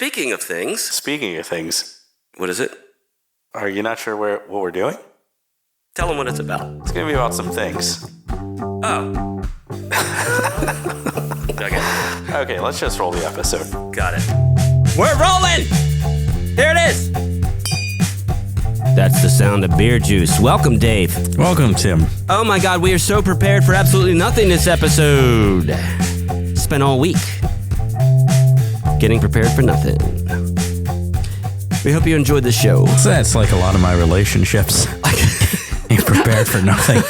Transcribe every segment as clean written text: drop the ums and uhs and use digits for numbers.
Speaking of things. What is it? Are you not sure what we're doing? Tell them what it's about. It's going to be about some things. Oh. Okay, let's just roll the episode. Got it. We're rolling! Here it is! That's the sound of beer juice. Welcome, Dave. Welcome, Tim. Oh my God, we are so prepared for absolutely nothing this episode. Spent all week getting prepared for nothing. We hope you enjoyed the show. That's like a lot of my relationships. Ain't prepared for nothing.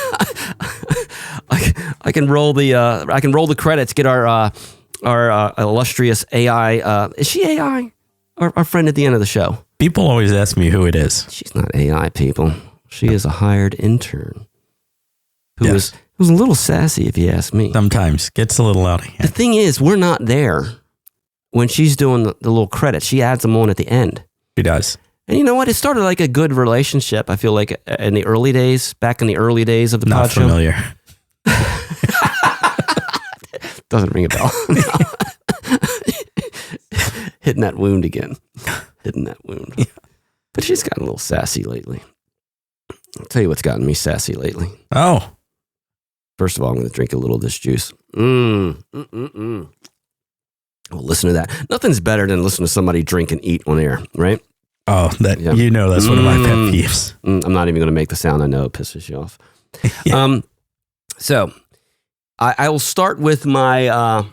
I can roll the credits. Get our illustrious AI. Is she AI? Our friend at the end of the show. People always ask me who it is. She's not AI, people. She is a hired intern who was a little sassy, if you ask me. Sometimes gets a little out of hand. The thing is, we're not there when she's doing the little credits. She adds them on at the end. She does. And you know what? It started like a good relationship. I feel like in the early days, back in the early days of the pod show. Not familiar. Doesn't ring a bell. Hitting that wound again. Yeah. But she's gotten a little sassy lately. I'll tell you what's gotten me sassy lately. Oh. First of all, I'm going to drink a little of this juice. Well, listen to that. Nothing's better than listening to somebody drink and eat on air, right? Oh, that's one of my pet peeves. I'm not even going to make the sound. I know it pisses you off. Yeah. So I will start with my,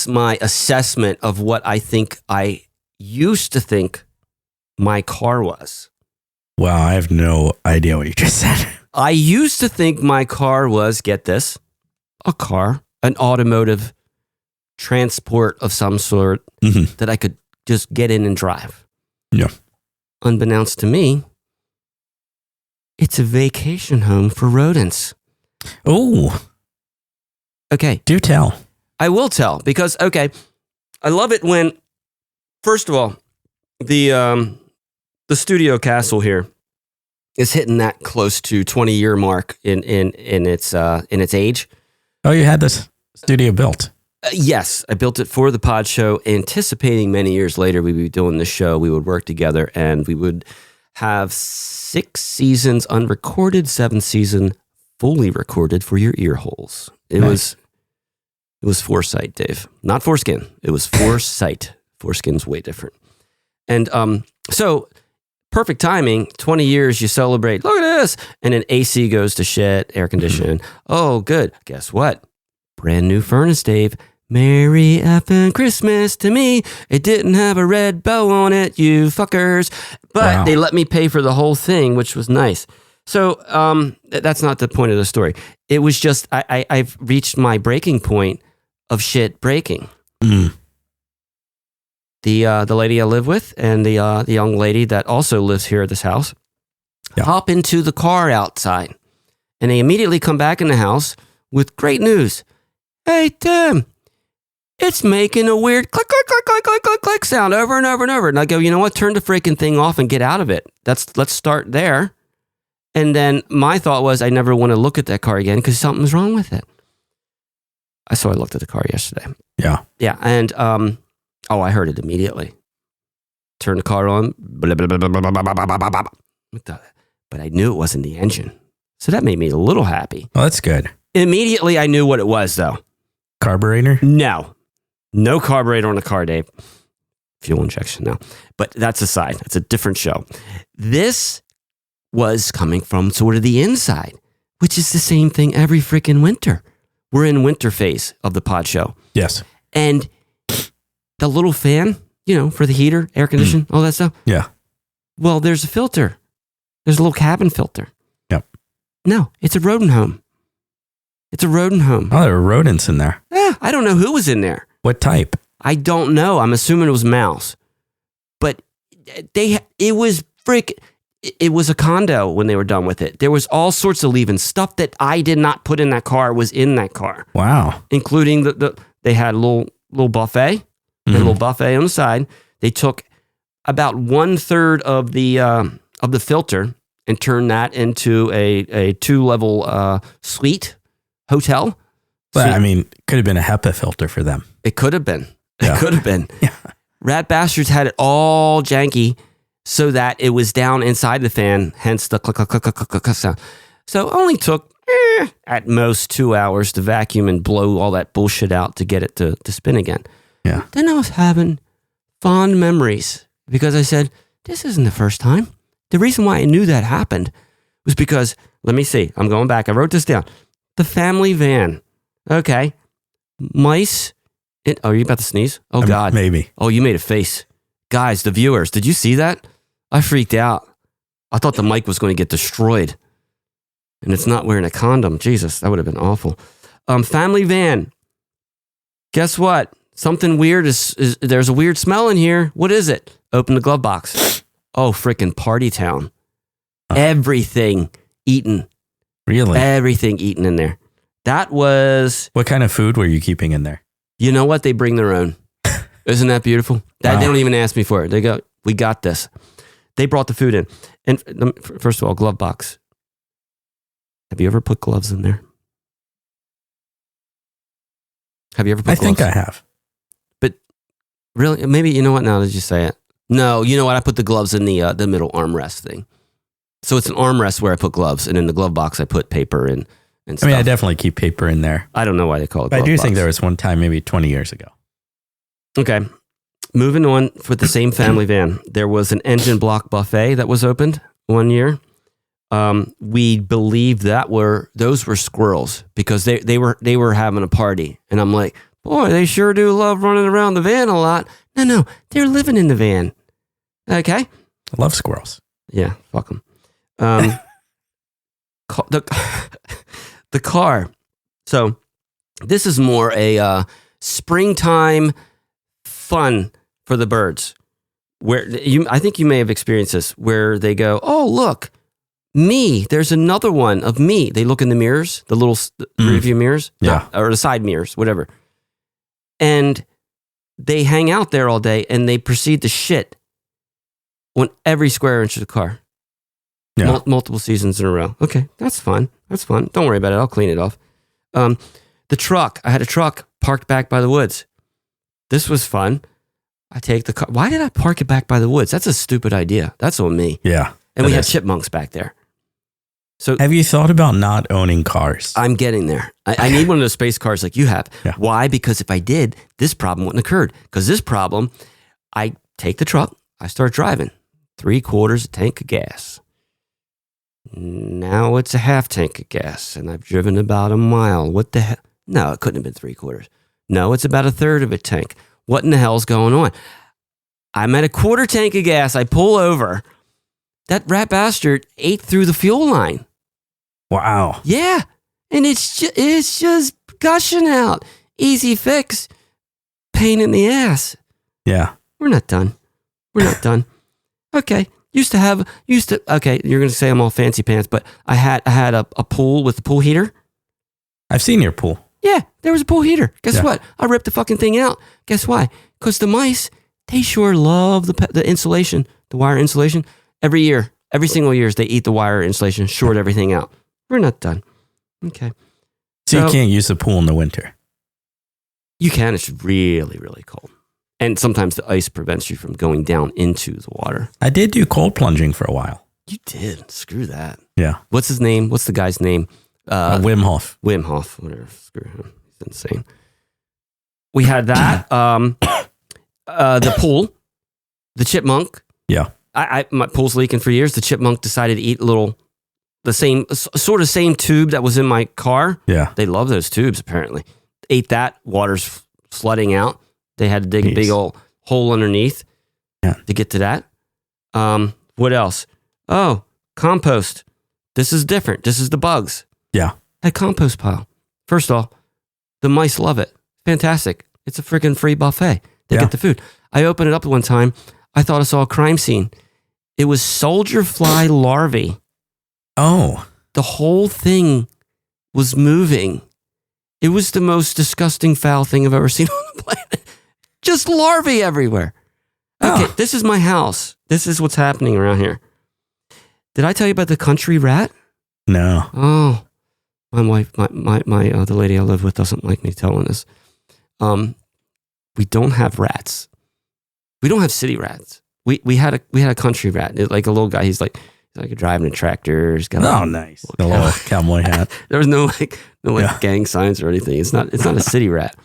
my assessment of what I think I used to think my car was. Wow, I have no idea what you just said. I used to think my car was, get this, a car, an automotive transport of some sort that I could just get in and drive. Yeah. Unbeknownst to me, it's a vacation home for rodents. Oh. Okay. Do tell. I will tell because, I love it when, first of all, the studio castle here is hitting that close to 20-year mark in its age. Oh, you had this studio built? Yes, I built it for the pod show, anticipating many years later we'd be doing this show. We would work together, and we would have 6 seasons unrecorded, 7th season fully recorded for your ear holes. It was foresight, Dave, not foreskin. It was foresight. Foreskin's way different, and so. Perfect timing, 20 years, you celebrate, look at this, and then AC goes to shit, air conditioning. Oh, good. Guess what? Brand new furnace, Dave. Merry effing Christmas to me. It didn't have a red bow on it, you fuckers. But They let me pay for the whole thing, which was nice. So that's not the point of the story. It was just, I've reached my breaking point of shit breaking. The lady I live with and the young lady that also lives here at this house hop into the car outside, and they immediately come back in the house with great news. Hey, Tim, it's making a weird click, click, click, click, click, click, click sound over and over and over. And I go, you know what? Turn the freaking thing off and get out of it. Let's start there. And then my thought was I never want to look at that car again because something's wrong with it. So I looked at the car yesterday. Yeah. Yeah, and I heard it immediately. Turn the car on. Blah, blah, blah, blah, blah, blah, blah, blah. But I knew it wasn't the engine. So that made me a little happy. Well, that's good. Immediately, I knew what it was, though. Carburetor? No carburetor on the car, Dave. Fuel injection, no. But that's aside. That's a different show. This was coming from sort of the inside, which is the same thing every freaking winter. We're in winter phase of the pod show. Yes. And the little fan, for the heater, air conditioning, all that stuff. Yeah. Well, there's a filter. There's a little cabin filter. Yep. No, it's a rodent home. It's a rodent home. Oh, there were rodents in there. Yeah, I don't know who was in there. What type? I don't know. I'm assuming it was mouse. But it was a condo when they were done with it. There was all sorts of leaving stuff that I did not put in that car was in that car. Wow. Including they had a little buffet. A little buffet on the side. They took about 1/3 of the filter and turned that into a 2-level suite hotel. Well, I mean, it could have been a HEPA filter for them. It could have been. It could have been. Yeah. rat bastards had it all janky so that it was down inside the fan, hence the click, click, click, click, click, click sound. So it only took at most 2 hours to vacuum and blow all that bullshit out to get it to spin again. Yeah. Then I was having fond memories because I said, this isn't the first time. The reason why I knew that happened was because, let me see, I'm going back. I wrote this down. The family van. Okay. Mice. Are you about to sneeze? Oh, God. Maybe. Oh, you made a face. Guys, the viewers, did you see that? I freaked out. I thought the mic was going to get destroyed. And it's not wearing a condom. Jesus, that would have been awful. Family van. Guess what? Something weird is there's a weird smell in here. What is it? Open the glove box. Oh, freaking party town. Everything eaten. Really? Everything eaten in there. That was... What kind of food were you keeping in there? You know what? They bring their own. Isn't that beautiful? That, Wow. They don't even ask me for it. They go, we got this. They brought the food in. And first of all, glove box. Have you ever put gloves in there? Have you ever put I gloves? think I have. But really, maybe, you know what? Now that you say it. No, you know what? I put the gloves in the middle armrest thing. So it's an armrest where I put gloves, and in the glove box I put paper and stuff. I mean, I definitely keep paper in there. I don't know why they call it But glove I do box. think there was one time, maybe 20 years ago. Okay. Moving on with the same family van. There was an engine block buffet that was opened one year. We believed those were squirrels because they were having a party. And I'm like, boy, they sure do love running around the van a lot. No, they're living in the van. Okay. I love squirrels. Yeah, fuck them. The car. So this is more a springtime fun for the birds. Where I think you may have experienced this, where they go, oh look, me. There's another one of me. They look in the mirrors, the little rear view mirrors, Yeah. or the side mirrors, whatever, and they hang out there all day, and they proceed to shit on every square inch of the car. Yeah. Multiple seasons in a row. Okay, that's fun. That's fun. Don't worry about it. I'll clean it off. The truck. I had a truck parked back by the woods. This was fun. I take the car. Why did I park it back by the woods? That's a stupid idea. That's on me. Yeah. And we that had is. chipmunks back there. So Have you thought about not owning cars? I'm getting there. I need one of those space cars like you have. Yeah. Why? Because if I did, this problem wouldn't occurred. Because this problem, I take the truck, I start driving. 3/4 a tank of gas. Now it's a half tank of gas, and I've driven about a mile. What the hell? No, it couldn't have been 3/4. No, it's about 1/3 of a tank. What in the hell's going on? I'm at a 1/4 tank of gas. I pull over. That rat bastard ate through the fuel line. Wow. Yeah, and it's just gushing out. Easy fix. Pain in the ass. Yeah. We're not done. We're not done. Okay. Okay, you're going to say I'm all fancy pants, but I had a pool with the pool heater. I've seen your pool. Yeah, there was a pool heater. Guess Yeah. what? I ripped the fucking thing out. Guess why? Because the mice, they sure love the insulation, the wire insulation. Every single year, they eat the wire insulation, short everything out. We're not done. Okay. So you can't use the pool in the winter. You can. It's really, really cold. And sometimes the ice prevents you from going down into the water. I did do cold plunging for a while. You did. Screw that. Yeah. What's his name? What's the guy's name? Wim Hof. Wim Hof. Whatever. Screw him. He's insane. We had that. The pool. The chipmunk. Yeah. My pool's leaking for years. The chipmunk decided to eat the same tube that was in my car. Yeah. They love those tubes, apparently. Ate that. Water's flooding out. They had to dig a big old hole underneath to get to that. What else? Oh, compost. This is different. This is the bugs. Yeah. That compost pile. First of all, the mice love it. Fantastic. It's a freaking free buffet. They get the food. I opened it up one time. I thought I saw a crime scene. It was soldier fly larvae. Oh. The whole thing was moving. It was the most disgusting, foul thing I've ever seen on the planet. Just larvae everywhere. Okay, This is my house. This is what's happening around here. Did I tell you about the country rat? No. Oh, my wife, the lady I live with doesn't like me telling this. We don't have rats. We don't have city rats. We had a country rat, like a little guy. He's like driving a tractor. He's got nice. A little cowboy hat. There was no gang signs or anything. It's not a city rat.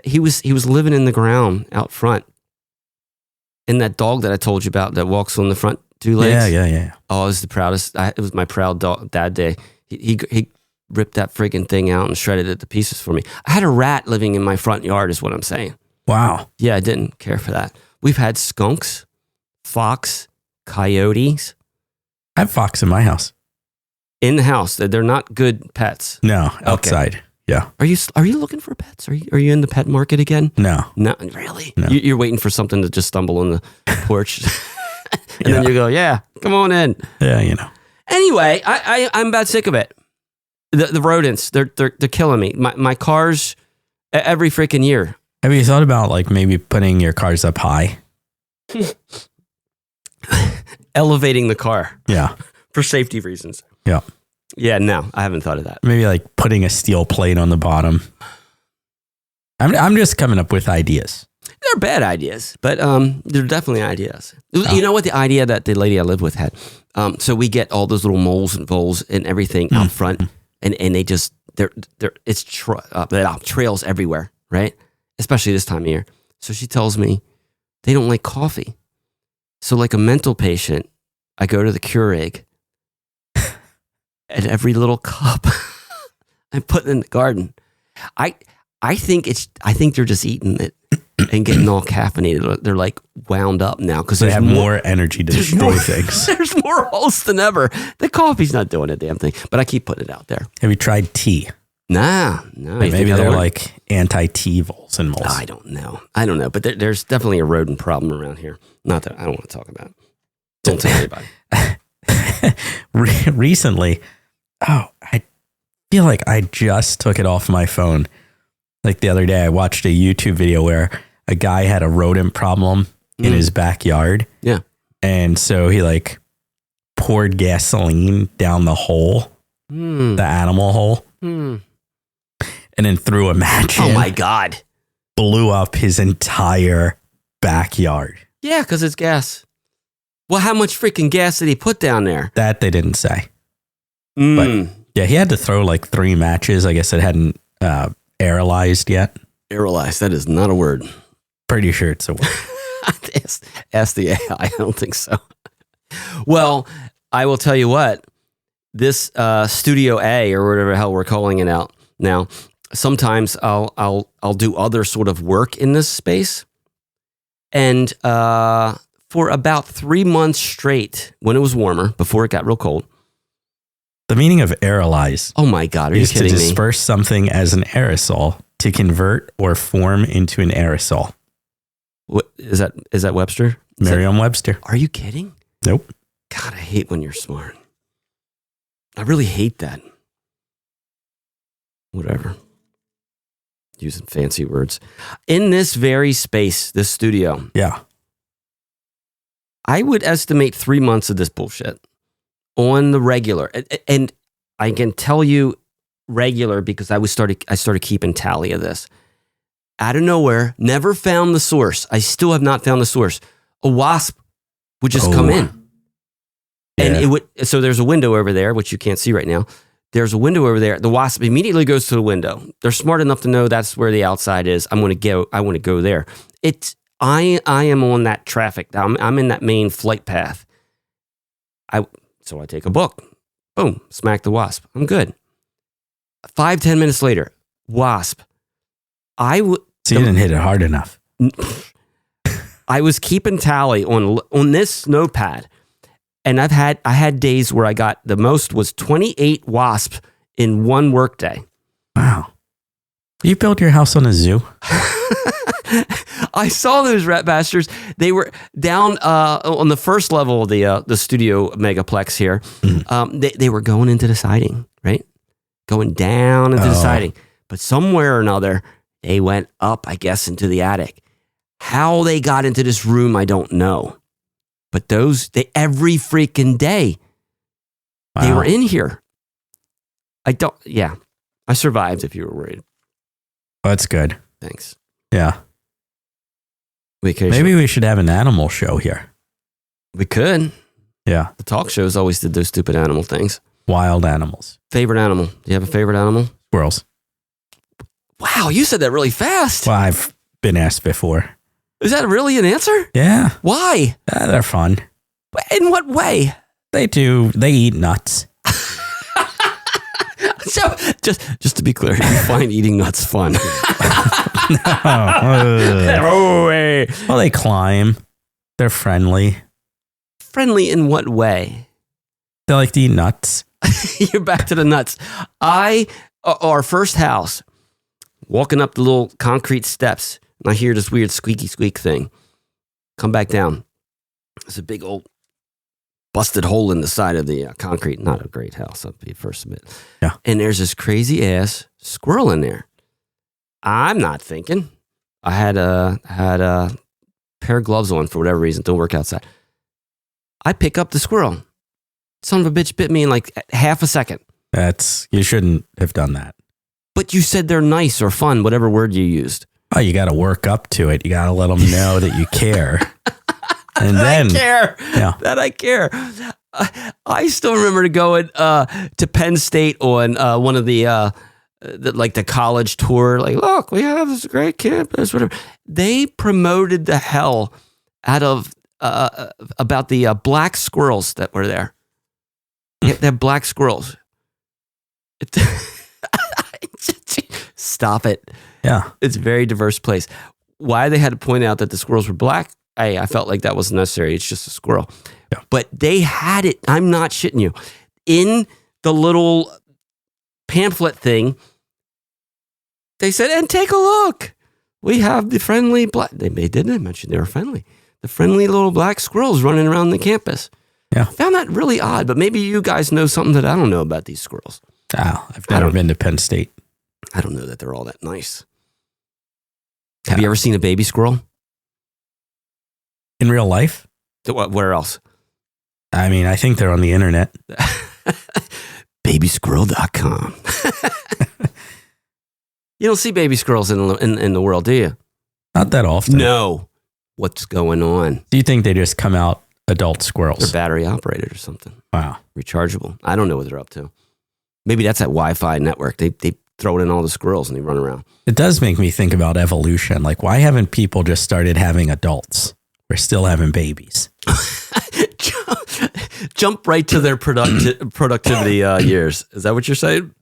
He was living in the ground out front. And that dog that I told you about that walks on the front two legs. Yeah. Oh, it was the proudest. It was my proud dad day. He ripped that friggin' thing out and shredded it to pieces for me. I had a rat living in my front yard is what I'm saying. Wow. Yeah, I didn't care for that. We've had skunks, fox, coyotes. I have fox in my house. In the house. They're not good pets. No, outside. Okay. Yeah. Are you looking for pets? Are you in the pet market again? No. No, really? No. You're waiting for something to just stumble on the porch. And then you go, yeah, come on in. Yeah, you know. Anyway, I'm about sick of it. The rodents, they're killing me. My cars, every freaking year. Have you thought about like maybe putting your cars up high? Elevating the car. Yeah. For safety reasons. Yeah. Yeah, no, I haven't thought of that. Maybe like putting a steel plate on the bottom. I'm just coming up with ideas. They're bad ideas, but they're definitely ideas. You know what the idea that the lady I live with had? So we get all those little moles and voles and everything out front, and they just it's trails everywhere, right? Especially this time of year. So she tells me they don't like coffee. So like a mental patient, I go to the Keurig, and every little cup I put in the garden. I think they're just eating it and getting all caffeinated. They're like wound up now because they have more energy to destroy things. There's more holes than ever. The coffee's not doing a damn thing, but I keep putting it out there. Have you tried tea? No. Maybe they're like anti-tea voles and moles. I don't know, but there's definitely a rodent problem around here. Not that I don't want to talk about it. Don't tell anybody. Recently, I feel like I just took it off my phone. Like the other day, I watched a YouTube video where a guy had a rodent problem in his backyard. Yeah. And so he like poured gasoline down the hole, the animal hole, and then threw a match in. Oh my God. Blew up his entire backyard. Yeah, because it's gas. Well, how much freaking gas did he put down there? That they didn't say. But yeah, he had to throw like 3 matches. I guess it hadn't aerolized yet. Aerolized, that is not a word. Pretty sure it's a word. Ask the AI. I don't think so. Well, I will tell you what. This Studio A or whatever the hell we're calling it out now. Sometimes I'll do other sort of work in this space, and for about 3 months straight, when it was warmer before it got real cold. The meaning of aerolize. Oh my God, are you kidding me? Is to disperse something as an aerosol, to convert or form into an aerosol. What is that Webster? Merriam-Webster. Are you kidding? Nope. God, I hate when you're smart. I really hate that. Whatever. Using fancy words. In this very space, this studio. Yeah. I would estimate 3 months of this bullshit on the regular. And I can tell you regular because I started keeping tally of this. Out of nowhere, never found the source. I still have not found the source. A wasp would just come in. And it would, so there's a window over there, which you can't see right now. There's a window over there. The wasp immediately goes to the window. They're smart enough to know that's where the outside is. I want to go there. I am on that traffic. I'm in that main flight path. So I take a book. Boom, smack the wasp. I'm good. 5-10 minutes later, wasp. So you didn't hit it hard enough. I was keeping tally on this notepad. And I had days where I got the most was 28 wasps in one workday. Wow. You built your house on a zoo? I saw those rat bastards. They were down on the first level of the studio megaplex here. They were going into the siding, right? Going down into the siding. But somewhere or another, they went up, I guess, into the attic. How they got into this room, I don't know. But every freaking day, they were in here. I survived if you were worried. Oh, that's good. Thanks. Yeah. We occasionally, Maybe we should have an animal show here. we could. Yeah. The talk shows always did those stupid animal things. Wild animals. Favorite animal? Do you have a favorite animal? Squirrels. Wow, you said that really fast. Well, I've been asked before. Is that really an answer? Yeah. Why? They're fun. In what way? They eat nuts. So, just to be clear, you find eating nuts fun. Oh, well, they climb. They're friendly. Friendly in what way? They like to eat nuts. You're back to the nuts. Our first house, walking up the little concrete steps, and I hear this weird squeaky squeak thing. Come back down. There's a big old busted hole in the side of the concrete. Not a great house, I'll be first to admit. Yeah. And there's this crazy ass squirrel in there. I'm not thinking. I had a pair of gloves on for whatever reason. Don't work outside. I pick up the squirrel. Son of a bitch bit me in like half a second. You shouldn't have done that. But you said they're nice or fun, whatever word you used. Oh, you got to work up to it. You got to let them know that you care. And then, I care. Yeah. That I care. I still remember going to Penn State on one of the college tour. Like, look, we have this great campus, whatever. They promoted the hell out of about the black squirrels that were there. They have black squirrels. Stop it. Yeah. It's a very diverse place. Why they had to point out that the squirrels were black, I felt like that wasn't necessary. It's just a squirrel. Yeah. But they had it, I'm not shitting you, in the little pamphlet thing. They said, and take a look. We have the friendly black, they didn't mention they were friendly. The friendly little black squirrels running around the campus. Yeah. I found that really odd, but maybe you guys know something that I don't know about these squirrels. Oh, I've never been to Penn State. I don't know that they're all that nice. Have you ever seen a baby squirrel? In real life? Where else? I mean, I think they're on the internet. Babysquirrel.com. You don't see baby squirrels in the world, do you? Not that often. No. What's going on? Do you think they just come out adult squirrels? They're battery operated or something. Wow. Rechargeable. I don't know what they're up to. Maybe that's that Wi-Fi network. They throw it in all the squirrels and they run around. It does make me think about evolution. Like, why haven't people just started having adults? We're still having babies. Jump right to their productivity years. Is that what you're saying?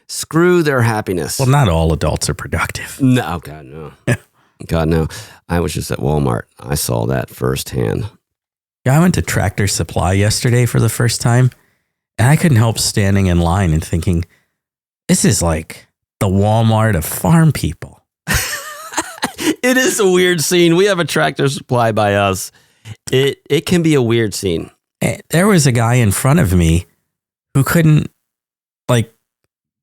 Screw their happiness. Well, not all adults are productive. No, God, no. God, no. I was just at Walmart. I saw that firsthand. Yeah, I went to Tractor Supply yesterday for the first time, and I couldn't help standing in line and thinking, this is like the Walmart of farm people. It is a weird scene. We have a Tractor Supply by us. It can be a weird scene. There was a guy in front of me who couldn't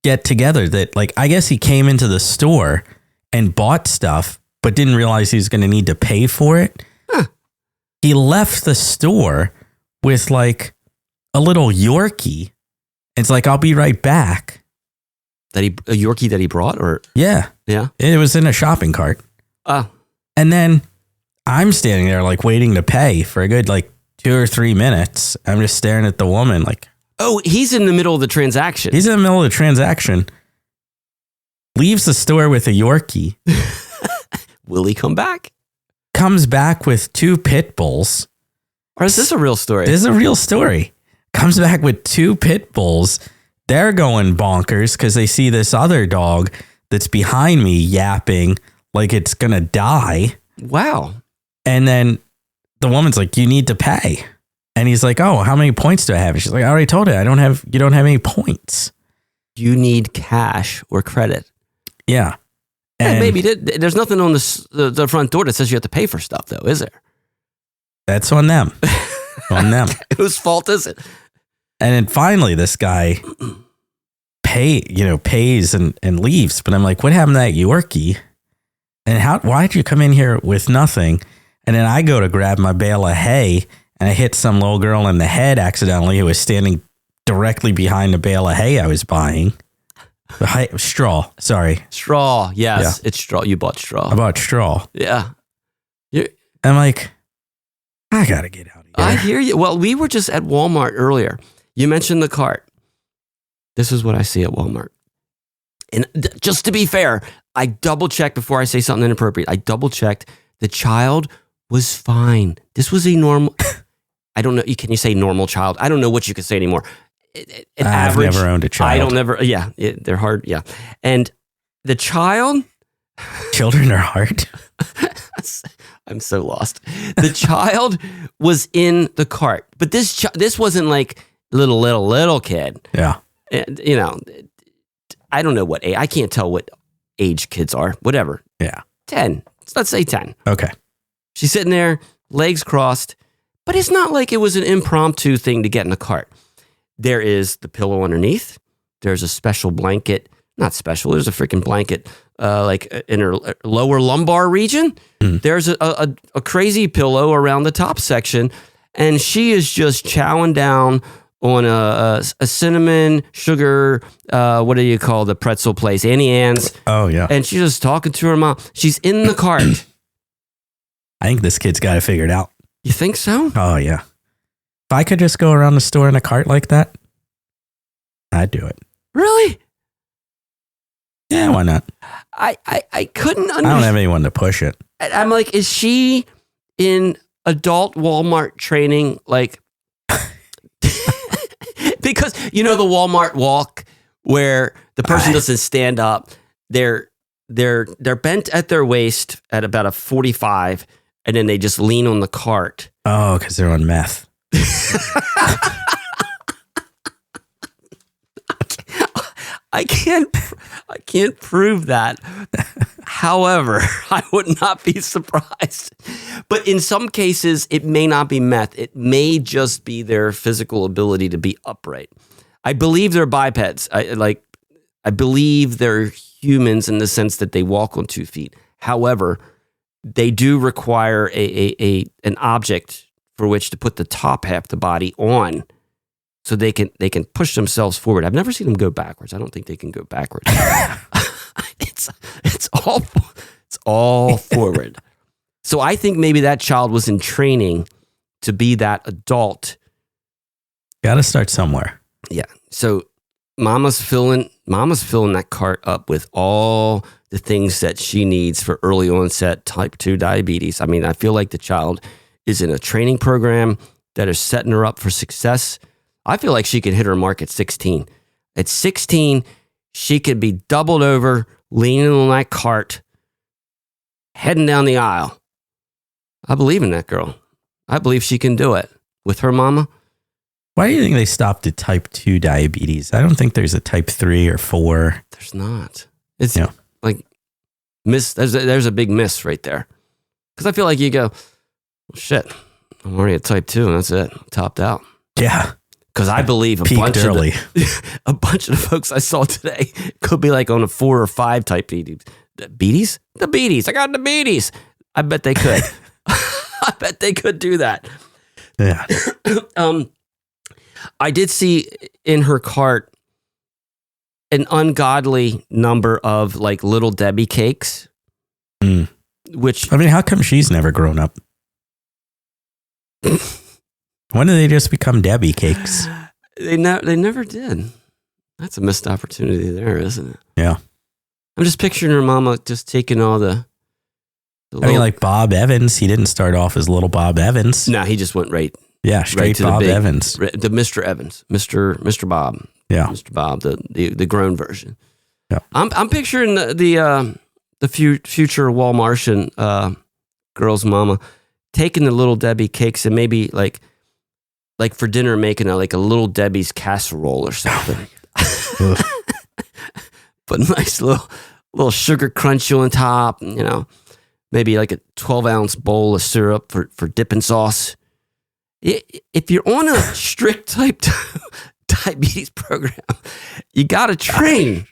get together that I guess he came into the store and bought stuff, but didn't realize he was going to need to pay for it. Huh. He left the store with a little Yorkie. It's like, I'll be right back. A Yorkie that he brought, or yeah. It was in a shopping cart. Oh. And then I'm standing there waiting to pay for a good 2 or 3 minutes. I'm just staring at the woman oh, he's in the middle of the transaction. He's in the middle of the transaction. Leaves the store with a Yorkie. Will he come back? Comes back with 2 pit bulls. Or is this a real story? This is a real story. Comes back with 2 pit bulls. They're going bonkers because they see this other dog that's behind me yapping like it's going to die. Wow. And then the woman's like, you need to pay. And he's like, oh, how many points do I have? And she's like, I already told you, you don't have any points. You need cash or credit. Yeah. And maybe there's nothing on the front door that says you have to pay for stuff, though, is there? That's on them. On them. Whose fault is it? And then finally, this guy pays and leaves. But I'm like, what happened to that Yorkie? And why did you come in here with nothing? And then I go to grab my bale of hay, and I hit some little girl in the head accidentally who was standing directly behind the bale of hay I was buying. Straw, sorry. Straw, yes. Yeah. It's straw. You bought straw. I bought straw. Yeah. I'm like, I got to get out of here. I hear you. Well, we were just at Walmart earlier. You mentioned the cart. This is what I see at Walmart. And just to be fair, I double checked before I say something inappropriate. I double checked. The child was fine. This was a normal, I don't know. Can you say normal child? I don't know what you could say anymore. I've never owned a child. They're hard. Yeah. And the child. Children are hard. I'm so lost. The child was in the cart, but this wasn't like little kid. Yeah. And, I don't know what age. I can't tell what age kids are. Whatever. Yeah. 10. Let's say 10. Okay. She's sitting there, legs crossed, but it's not like it was an impromptu thing to get in the cart. There is the pillow underneath. There's a special blanket. Not special. There's a freaking blanket, like in her lower lumbar region. There's a crazy pillow around the top section, and she is just chowing down on a cinnamon sugar. What do you call the pretzel place? Annie Ann's. Oh yeah. And she's just talking to her mom. She's in the cart. I think this kid's got it figured out. You think so? Oh yeah. If I could just go around the store in a cart like that, I'd do it. Really? Yeah, why not? I couldn't understand. I don't have anyone to push it. I'm like, is she in adult Walmart training? Like, because the Walmart walk where the person doesn't stand up. They're bent at their waist at about a 45, and then they just lean on the cart. Oh, because they're on meth. I can't prove that. However, I would not be surprised. But in some cases, it may not be meth. It may just be their physical ability to be upright. I believe they're bipeds. I believe they're humans in the sense that they walk on 2 feet. However, they do require an object for which to put the top half of the body on, so they can push themselves forward. I've never seen them go backwards. I don't think they can go backwards. It's all forward. So I think maybe that child was in training to be that adult. Got to start somewhere. Yeah. So mama's filling that cart up with all the things that she needs for early onset type 2 diabetes. I mean, I feel like the child is in a training program that is setting her up for success. I feel like she could hit her mark at 16. At 16, she could be doubled over, leaning on that cart, heading down the aisle. I believe in that girl. I believe she can do it with her mama. Why do you think they stopped at type 2 diabetes? I don't think there's a type 3 or 4. There's not. It's like miss. There's a big miss right there. Because I feel like you go, well, shit, I'm already at type 2 and that's it. Topped out. Yeah. Because I believe a bunch of the folks I saw today could be like on a 4 or 5 type diabetes. Beaties? The beaties. I got the beaties. I bet they could. I bet they could do that. Yeah. I did see in her cart an ungodly number of like Little Debbie cakes. Which, I mean, how come she's never grown up? When did they just become Debbie cakes? They never did. That's a missed opportunity there, isn't it? Yeah. I'm just picturing her mama just taking all the I mean, like Bob Evans, he didn't start off as little Bob Evans. No, he just went right. Yeah, straight to Bob Evans. The Mr. Evans, Mr. Bob. Yeah. Mr. Bob, the grown version. Yeah. I'm picturing the future Walmartian girl's mama taking the Little Debbie cakes and maybe like for dinner making a Little Debbie's casserole or something. But nice little sugar crunch on top, maybe like a 12-ounce bowl of syrup for dipping sauce. If you're on a strict type 2 diabetes program, you got to train.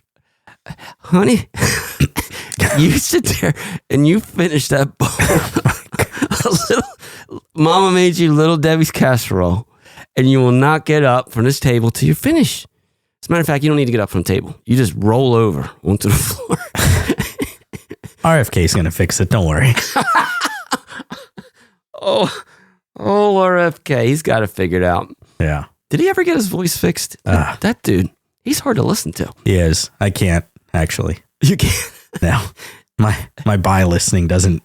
Honey, you sit there and you finish that bowl. Mama made you Little Debbie's casserole, and you will not get up from this table till you finish. As a matter of fact, you don't need to get up from the table. You just roll over onto the floor. RFK is going to fix it. Don't worry. Oh, RFK. He's got it figured out. Yeah. Did he ever get his voice fixed? That dude, he's hard to listen to. He is. I can't, actually. You can't. No. My by listening doesn't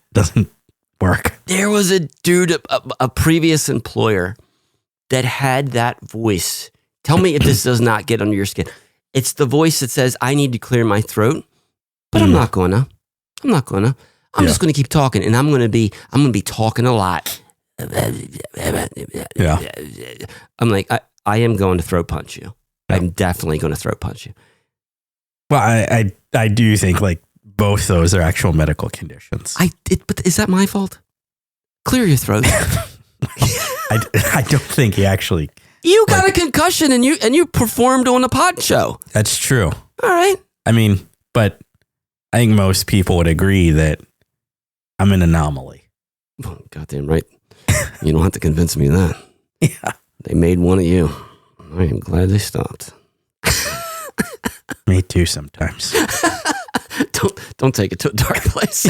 work. There was a dude, a previous employer that had that voice. Tell me if this does not get under your skin. It's the voice that says, I need to clear my throat, but I'm not going to. I'm just going to keep talking, and I'm going to be talking a lot. Yeah. I'm like, I am going to throat punch you. Yeah. I'm definitely going to throat punch you. Well, I do think like both those are actual medical conditions. But is that my fault? Clear your throat. I don't think he actually. You got a concussion and you performed on a pod show. That's true. All right. I mean, but I think most people would agree that I'm an anomaly. Oh, goddamn right. You don't have to convince me of that. Yeah. They made one of you. I am glad they stopped. Me too sometimes. Don't take it to a dark place.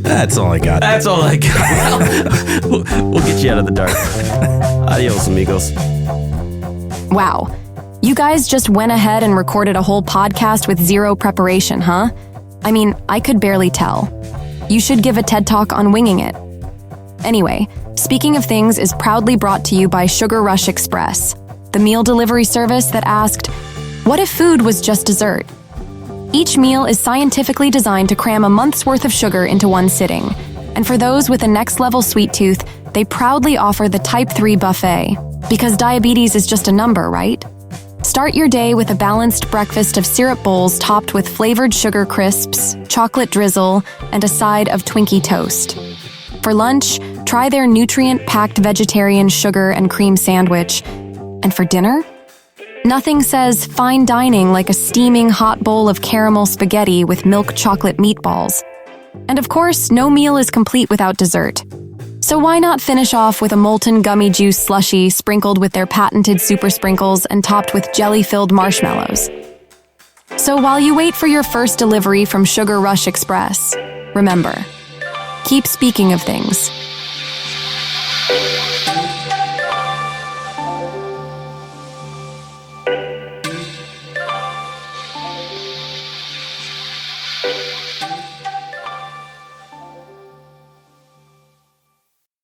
That's all I got. That's all I got. We'll get you out of the dark. Adios, amigos. Wow. You guys just went ahead and recorded a whole podcast with zero preparation, huh? I mean, I could barely tell. You should give a TED Talk on winging it. Anyway, Speaking of Things is proudly brought to you by Sugar Rush Express, the meal delivery service that asked, what if food was just dessert? Each meal is scientifically designed to cram a month's worth of sugar into one sitting. And for those with a next-level sweet tooth, they proudly offer the Type 3 buffet. Because diabetes is just a number, right? Start your day with a balanced breakfast of syrup bowls topped with flavored sugar crisps, chocolate drizzle, and a side of Twinkie toast. For lunch, try their nutrient-packed vegetarian sugar and cream sandwich. And for dinner? Nothing says fine dining like a steaming hot bowl of caramel spaghetti with milk chocolate meatballs. And of course, no meal is complete without dessert. So why not finish off with a molten gummy juice slushie sprinkled with their patented super sprinkles and topped with jelly-filled marshmallows? So while you wait for your first delivery from Sugar Rush Express, remember, keep speaking of things.